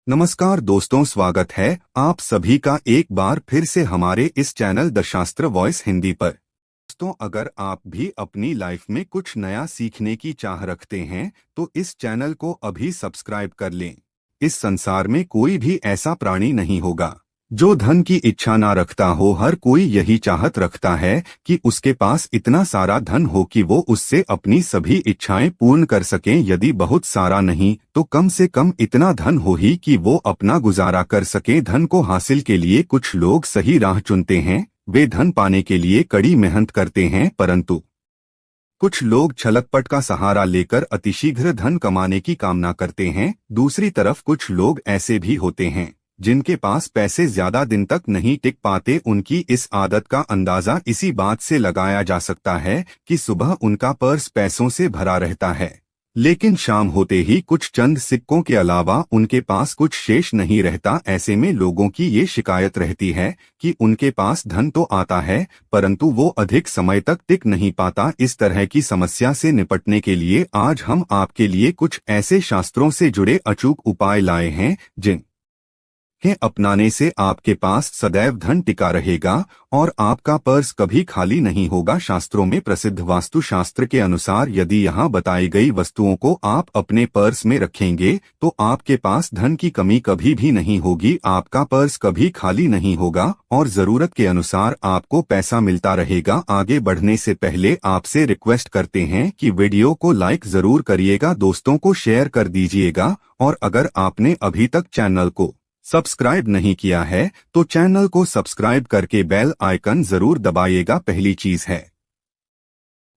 नमस्कार दोस्तों, स्वागत है आप सभी का एक बार फिर से हमारे इस चैनल द शास्त्र वॉइस हिंदी पर। दोस्तों, अगर आप भी अपनी लाइफ में कुछ नया सीखने की चाह रखते हैं तो इस चैनल को अभी सब्सक्राइब कर लें। इस संसार में कोई भी ऐसा प्राणी नहीं होगा जो धन की इच्छा ना रखता हो। हर कोई यही चाहत रखता है कि उसके पास इतना सारा धन हो कि वो उससे अपनी सभी इच्छाएं पूर्ण कर सकें। यदि बहुत सारा नहीं तो कम से कम इतना धन हो ही कि वो अपना गुजारा कर सकें। धन को हासिल के लिए कुछ लोग सही राह चुनते हैं, वे धन पाने के लिए कड़ी मेहनत करते हैं, परंतु कुछ लोग छलकपट का सहारा लेकर अतिशीघ्र धन कमाने की कामना करते हैं। दूसरी तरफ कुछ लोग ऐसे भी होते हैं जिनके पास पैसे ज्यादा दिन तक नहीं टिक पाते। उनकी इस आदत का अंदाजा इसी बात से लगाया जा सकता है कि सुबह उनका पर्स पैसों से भरा रहता है, लेकिन शाम होते ही कुछ चंद सिक्कों के अलावा उनके पास कुछ शेष नहीं रहता। ऐसे में लोगों की ये शिकायत रहती है कि उनके पास धन तो आता है परंतु वो अधिक समय तक टिक नहीं पाता। इस तरह की समस्या से निपटने के लिए आज हम आपके लिए कुछ ऐसे शास्त्रों से जुड़े अचूक उपाय लाए हैं जिन्हें अपनाने से आपके पास सदैव धन टिका रहेगा और आपका पर्स कभी खाली नहीं होगा। शास्त्रों में प्रसिद्ध वास्तु शास्त्र के अनुसार यदि यहाँ बताई गई वस्तुओं को आप अपने पर्स में रखेंगे तो आपके पास धन की कमी कभी भी नहीं होगी, आपका पर्स कभी खाली नहीं होगा और जरूरत के अनुसार आपको पैसा मिलता रहेगा। आगे बढ़ने से पहले आपसे रिक्वेस्ट करते हैं कि वीडियो को लाइक जरूर करिएगा, दोस्तों को शेयर कर दीजिएगा और अगर आपने अभी तक चैनल को सब्सक्राइब नहीं किया है तो चैनल को सब्सक्राइब करके बेल आइकन जरूर दबाइएगा। पहली चीज है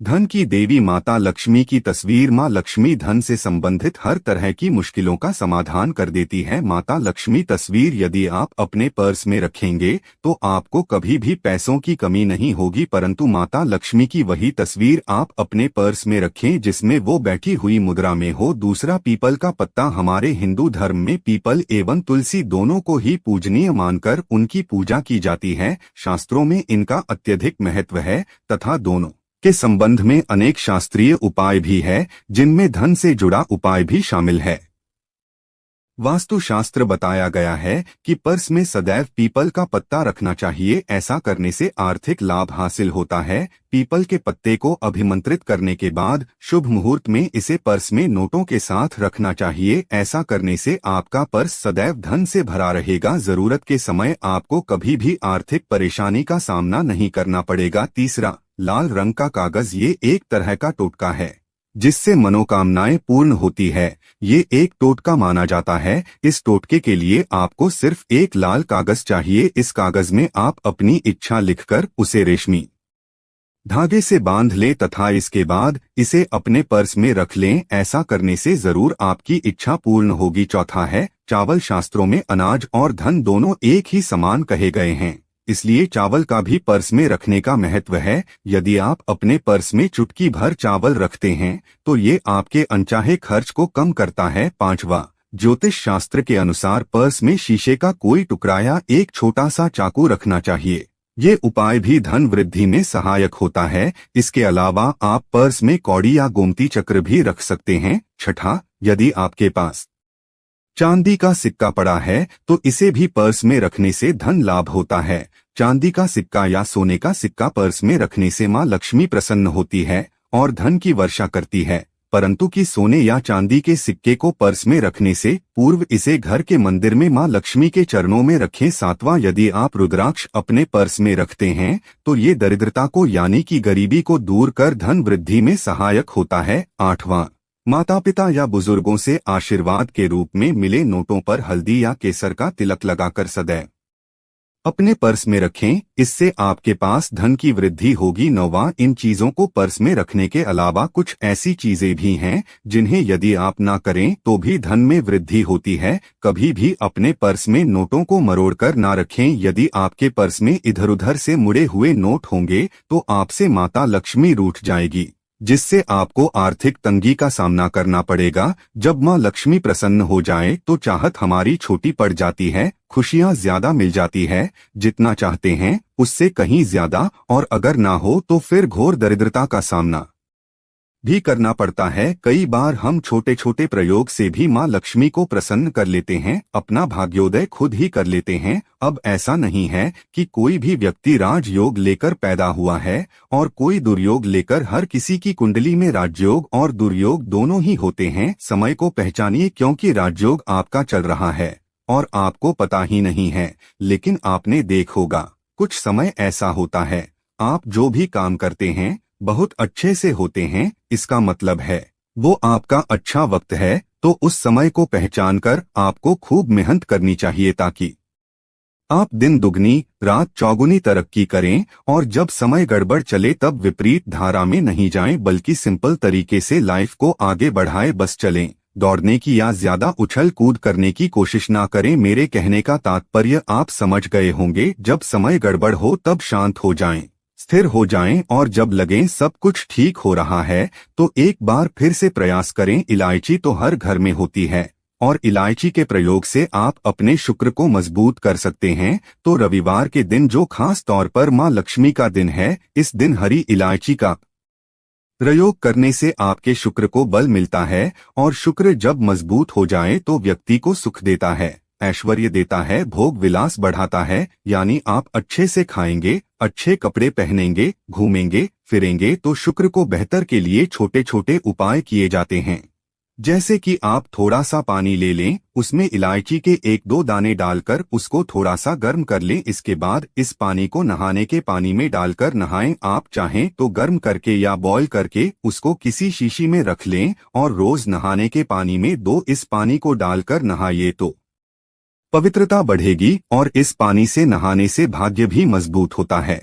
धन की देवी माता लक्ष्मी की तस्वीर। माँ लक्ष्मी धन से संबंधित हर तरह की मुश्किलों का समाधान कर देती है। माता लक्ष्मी तस्वीर यदि आप अपने पर्स में रखेंगे तो आपको कभी भी पैसों की कमी नहीं होगी, परंतु माता लक्ष्मी की वही तस्वीर आप अपने पर्स में रखें जिसमें वो बैठी हुई मुद्रा में हो। दूसरा, पीपल का पत्ता। हमारे हिंदू धर्म में पीपल एवं तुलसी दोनों को ही पूजनीय मानकर उनकी पूजा की जाती है। शास्त्रों में इनका अत्यधिक महत्व है तथा दोनों के संबंध में अनेक शास्त्रीय उपाय भी है जिनमें धन से जुड़ा उपाय भी शामिल है। वास्तु शास्त्र बताया गया है कि पर्स में सदैव पीपल का पत्ता रखना चाहिए, ऐसा करने से आर्थिक लाभ हासिल होता है। पीपल के पत्ते को अभिमंत्रित करने के बाद शुभ मुहूर्त में इसे पर्स में नोटों के साथ रखना चाहिए। ऐसा करने से आपका पर्स सदैव धन से भरा रहेगा, जरूरत के समय आपको कभी भी आर्थिक परेशानी का सामना नहीं करना पड़ेगा। तीसरा, लाल रंग का कागज। ये एक तरह का टोटका है जिससे मनोकामनाएं पूर्ण होती है। ये एक टोटका माना जाता है। इस टोटके के लिए आपको सिर्फ एक लाल कागज चाहिए। इस कागज में आप अपनी इच्छा लिखकर उसे रेशमी धागे से बांध लें तथा इसके बाद इसे अपने पर्स में रख लें। ऐसा करने से जरूर आपकी इच्छा पूर्ण होगी। चौथा है चावल। शास्त्रों में अनाज और धन दोनों एक ही समान कहे गए हैं, इसलिए चावल का भी पर्स में रखने का महत्व है। यदि आप अपने पर्स में चुटकी भर चावल रखते हैं तो ये आपके अनचाहे खर्च को कम करता है। पांचवा, ज्योतिष शास्त्र के अनुसार पर्स में शीशे का कोई टुकड़ा या एक छोटा सा चाकू रखना चाहिए। ये उपाय भी धन वृद्धि में सहायक होता है। इसके अलावा आप पर्स में कौड़ी या गोमती चक्र भी रख सकते हैं। छठा, यदि आपके पास चांदी का सिक्का पड़ा है तो इसे भी पर्स में रखने से धन लाभ होता है। चांदी का सिक्का या सोने का सिक्का पर्स में रखने से माँ लक्ष्मी प्रसन्न होती है और धन की वर्षा करती है, परंतु कि सोने या चांदी के सिक्के को पर्स में रखने से पूर्व इसे घर के मंदिर में माँ लक्ष्मी के चरणों में रखें। सातवां, यदि आप रुद्राक्ष अपने पर्स में रखते हैं तो ये दरिद्रता को यानी कि गरीबी को दूर कर धन वृद्धि में सहायक होता है। आठवां, माता पिता या बुजुर्गों से आशीर्वाद के रूप में मिले नोटों पर हल्दी या केसर का तिलक लगाकर सदैव अपने पर्स में रखें, इससे आपके पास धन की वृद्धि होगी। नौवां, इन चीजों को पर्स में रखने के अलावा कुछ ऐसी चीजें भी हैं जिन्हें यदि आप ना करें तो भी धन में वृद्धि होती है। कभी भी अपने पर्स में नोटों को मरोड़कर ना रखें। यदि आपके पर्स में इधर उधर से मुड़े हुए नोट होंगे तो आपसे माता लक्ष्मी रूठ जाएगी, जिससे आपको आर्थिक तंगी का सामना करना पड़ेगा। जब माँ लक्ष्मी प्रसन्न हो जाए तो चाहत हमारी छोटी पड़ जाती है, खुशियाँ ज्यादा मिल जाती है, जितना चाहते हैं उससे कहीं ज्यादा, और अगर ना हो तो फिर घोर दरिद्रता का सामना भी करना पड़ता है। कई बार हम छोटे छोटे प्रयोग से भी माँ लक्ष्मी को प्रसन्न कर लेते हैं, अपना भाग्योदय खुद ही कर लेते हैं। अब ऐसा नहीं है कि कोई भी व्यक्ति राजयोग लेकर पैदा हुआ है और कोई दुर्योग लेकर। हर किसी की कुंडली में राजयोग और दुर्योग दोनों ही होते हैं। समय को पहचानिए, क्योंकि राजयोग आपका चल रहा है और आपको पता ही नहीं है। लेकिन आपने देखोगा कुछ समय ऐसा होता है, आप जो भी काम करते हैं बहुत अच्छे से होते हैं, इसका मतलब है वो आपका अच्छा वक्त है। तो उस समय को पहचानकर आपको खूब मेहनत करनी चाहिए, ताकि आप दिन दुगनी रात चौगुनी तरक्की करें। और जब समय गड़बड़ चले तब विपरीत धारा में नहीं जाएं, बल्कि सिंपल तरीके से लाइफ को आगे बढ़ाए बस चलें। दौड़ने की या ज्यादा उछल कूद करने की कोशिश ना करें। मेरे कहने का तात्पर्य आप समझ गए होंगे। जब समय गड़बड़ हो तब शांत हो जाएं, स्थिर हो जाएं, और जब लगे सब कुछ ठीक हो रहा है तो एक बार फिर से प्रयास करें। इलायची तो हर घर में होती है और इलायची के प्रयोग से आप अपने शुक्र को मजबूत कर सकते हैं। तो रविवार के दिन, जो खास तौर पर माँ लक्ष्मी का दिन है, इस दिन हरी इलायची का प्रयोग करने से आपके शुक्र को बल मिलता है। और शुक्र जब मजबूत हो जाए तो व्यक्ति को सुख देता है, ऐश्वर्य देता है, भोग विलास बढ़ाता है। यानी आप अच्छे से खाएंगे, अच्छे कपड़े पहनेंगे, घूमेंगे फिरेंगे। तो शुक्र को बेहतर के लिए छोटे छोटे उपाय किए जाते हैं, जैसे कि आप थोड़ा सा पानी ले लें, उसमें इलायची के 1-2 दाने डालकर उसको थोड़ा सा गर्म कर लें। इसके बाद इस पानी को नहाने के पानी में डालकर नहाएं। आप चाहें तो गर्म करके या बॉईल करके उसको किसी शीशी में रख लें और रोज नहाने के पानी में 2 इस पानी को डालकर नहाइए तो पवित्रता बढ़ेगी। और इस पानी से नहाने से भाग्य भी मजबूत होता है,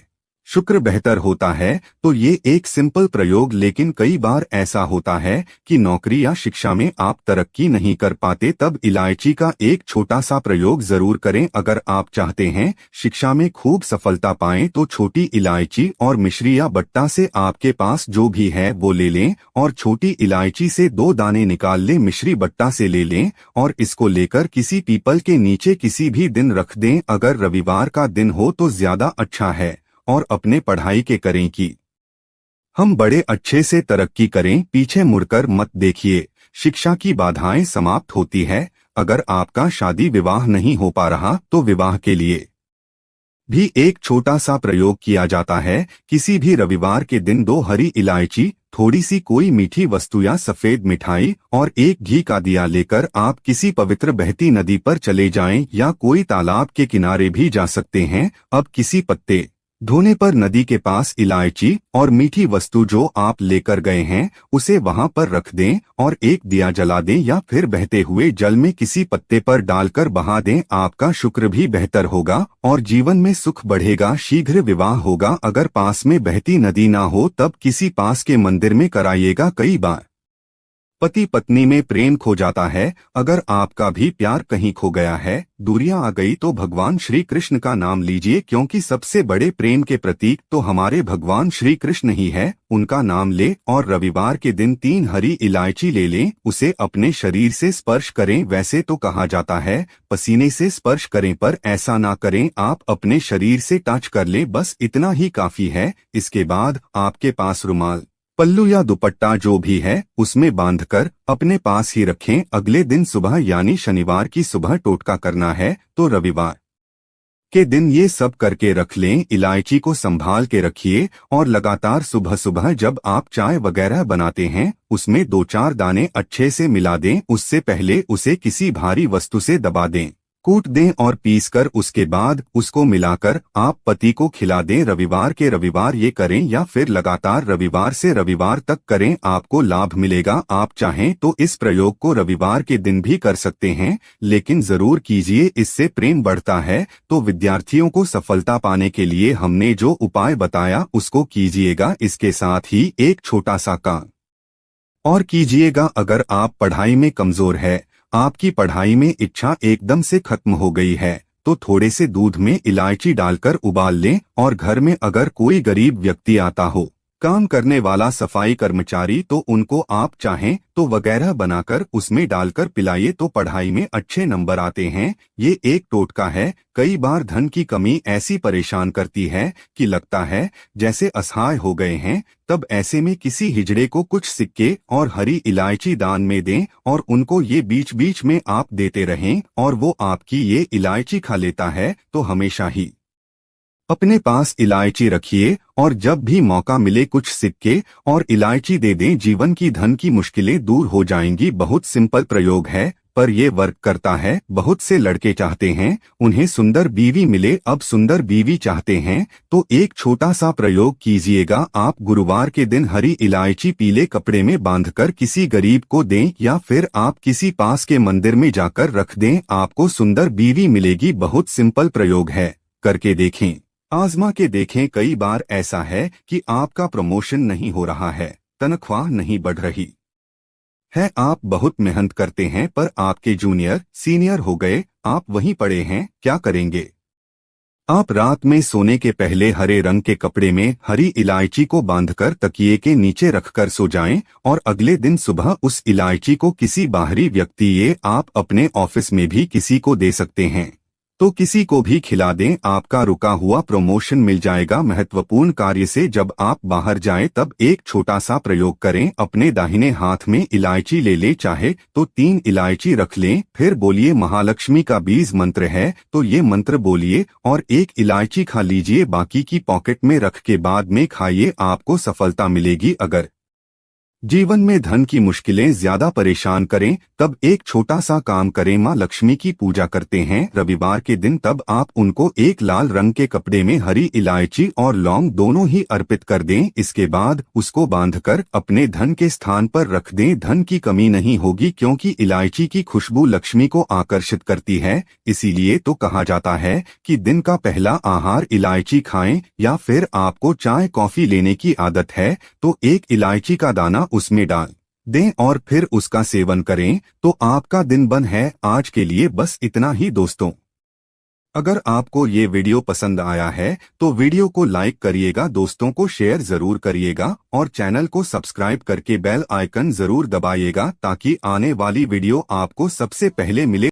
शुक्र बेहतर होता है। तो ये एक सिंपल प्रयोग, लेकिन कई बार ऐसा होता है कि नौकरी या शिक्षा में आप तरक्की नहीं कर पाते, तब इलायची का एक छोटा सा प्रयोग जरूर करें। अगर आप चाहते हैं शिक्षा में खूब सफलता पाएं तो छोटी इलायची और मिश्री या बट्टा से आपके पास जो भी है वो ले लें और छोटी इलायची से 2 दाने निकाल लें, मिश्री बट्टा से ले लें और इसको लेकर किसी पीपल के नीचे किसी भी दिन रख दें। अगर रविवार का दिन हो तो ज्यादा अच्छा है। और अपने पढ़ाई के करें कि हम बड़े अच्छे से तरक्की करें, पीछे मुड़कर मत देखिए। शिक्षा की बाधाएं समाप्त होती है। अगर आपका शादी विवाह नहीं हो पा रहा तो विवाह के लिए भी एक छोटा सा प्रयोग किया जाता है। किसी भी रविवार के दिन 2 हरी इलायची, थोड़ी सी कोई मीठी वस्तु या सफेद मिठाई और 1 घी का दिया लेकर आप किसी पवित्र बहती नदी पर चले जाएं या कोई तालाब के किनारे भी जा सकते हैं। अब किसी पत्ते धोने पर नदी के पास इलायची और मीठी वस्तु जो आप लेकर गए हैं उसे वहां पर रख दें और एक दिया जला दें या फिर बहते हुए जल में किसी पत्ते पर डालकर बहा दें। आपका शुक्र भी बेहतर होगा और जीवन में सुख बढ़ेगा, शीघ्र विवाह होगा। अगर पास में बहती नदी ना हो तब किसी पास के मंदिर में कराइएगा। कई बार पति पत्नी में प्रेम खो जाता है। अगर आपका भी प्यार कहीं खो गया है, दूरियां आ गई, तो भगवान श्री कृष्ण का नाम लीजिए, क्योंकि सबसे बड़े प्रेम के प्रतीक तो हमारे भगवान श्री कृष्ण ही है। उनका नाम ले और रविवार के दिन 3 हरी इलायची ले लें, उसे अपने शरीर से स्पर्श करें। वैसे तो कहा जाता है पसीने से स्पर्श करें, पर ऐसा ना करें, आप अपने शरीर से टच कर लें, बस इतना ही काफी है। इसके बाद आपके पास रुमाल, पल्लू या दुपट्टा जो भी है उसमें बांधकर अपने पास ही रखें। अगले दिन सुबह यानी शनिवार की सुबह टोटका करना है, तो रविवार के दिन ये सब करके रख लें। इलायची को संभाल के रखिए और लगातार सुबह सुबह जब आप चाय वगैरह बनाते हैं उसमें 2-4 दाने अच्छे से मिला दें। उससे पहले उसे किसी भारी वस्तु से दबा दें, कूट दें और पीसकर उसके बाद उसको मिलाकर आप पति को खिला दें। रविवार के रविवार ये करें या फिर लगातार रविवार से रविवार तक करें, आपको लाभ मिलेगा। आप चाहें तो इस प्रयोग को रविवार के दिन भी कर सकते हैं, लेकिन जरूर कीजिए, इससे प्रेम बढ़ता है। तो विद्यार्थियों को सफलता पाने के लिए हमने जो उपाय बताया उसको कीजिएगा। इसके साथ ही एक छोटा सा काम और कीजिएगा। अगर आप पढ़ाई में कमजोर है, आपकी पढ़ाई में इच्छा एकदम से खत्म हो गई है, तो थोड़े से दूध में इलायची डालकर उबाल लें और घर में अगर कोई गरीब व्यक्ति आता हो काम करने वाला सफाई कर्मचारी तो उनको आप चाहें तो वगैरह बनाकर उसमें डालकर पिलाइए तो पढ़ाई में अच्छे नंबर आते हैं। ये एक टोटका है। कई बार धन की कमी ऐसी परेशान करती है कि लगता है जैसे असहाय हो गए हैं। तब ऐसे में किसी हिजड़े को कुछ सिक्के और हरी इलायची दान में दें और उनको ये बीच बीच में आप देते रहें और वो आपकी ये इलायची खा लेता है तो हमेशा ही अपने पास इलायची रखिए और जब भी मौका मिले कुछ सिक्के और इलायची दे दें। जीवन की धन की मुश्किलें दूर हो जाएंगी। बहुत सिंपल प्रयोग है पर यह वर्क करता है। बहुत से लड़के चाहते हैं उन्हें सुंदर बीवी मिले। अब सुंदर बीवी चाहते हैं तो एक छोटा सा प्रयोग कीजिएगा। आप गुरुवार के दिन हरी इलायची पीले कपड़े में बांधकर किसी गरीब को दें या फिर आप किसी पास के मंदिर में जाकर रख दें। आपको सुंदर बीवी मिलेगी। बहुत सिंपल प्रयोग है, करके देखें, आजमा के देखें। कई बार ऐसा है कि आपका प्रमोशन नहीं हो रहा है, तनख्वाह नहीं बढ़ रही है, आप बहुत मेहनत करते हैं पर आपके जूनियर सीनियर हो गए, आप वहीं पड़े हैं, क्या करेंगे? आप रात में सोने के पहले हरे रंग के कपड़े में हरी इलायची को बांधकर तकिए के नीचे रखकर सो जाएं और अगले दिन सुबह उस इलायची को किसी बाहरी व्यक्ति, ये आप अपने ऑफिस में भी किसी को दे सकते हैं, तो किसी को भी खिला दें। आपका रुका हुआ प्रमोशन मिल जाएगा। महत्वपूर्ण कार्य से जब आप बाहर जाएं तब एक छोटा सा प्रयोग करें। अपने दाहिने हाथ में इलायची ले लें, चाहे तो 3 इलायची रख लें, फिर बोलिए महालक्ष्मी का बीज मंत्र है तो ये मंत्र बोलिए और 1 इलायची खा लीजिए। बाकी की पॉकेट में रख के बाद में खाइए, आपको सफलता मिलेगी। अगर जीवन में धन की मुश्किलें ज्यादा परेशान करें तब एक छोटा सा काम करें। माँ लक्ष्मी की पूजा करते हैं रविवार के दिन, तब आप उनको एक लाल रंग के कपड़े में हरी इलायची और लौंग दोनों ही अर्पित कर दें। इसके बाद उसको बांधकर अपने धन के स्थान पर रख दें। धन की कमी नहीं होगी क्योंकि इलायची की खुशबू लक्ष्मी को आकर्षित करती है। इसीलिए तो कहा जाता है कि दिन का पहला आहार इलायची खाएं। या फिर आपको चाय कॉफी लेने की आदत है तो 1 इलायची का दाना उसमें डाल दें और फिर उसका सेवन करें तो आपका दिन बन है। आज के लिए बस इतना ही दोस्तों। अगर आपको ये वीडियो पसंद आया है तो वीडियो को लाइक करिएगा, दोस्तों को शेयर जरूर करिएगा और चैनल को सब्सक्राइब करके बेल आइकन जरूर दबाइएगा ताकि आने वाली वीडियो आपको सबसे पहले मिले।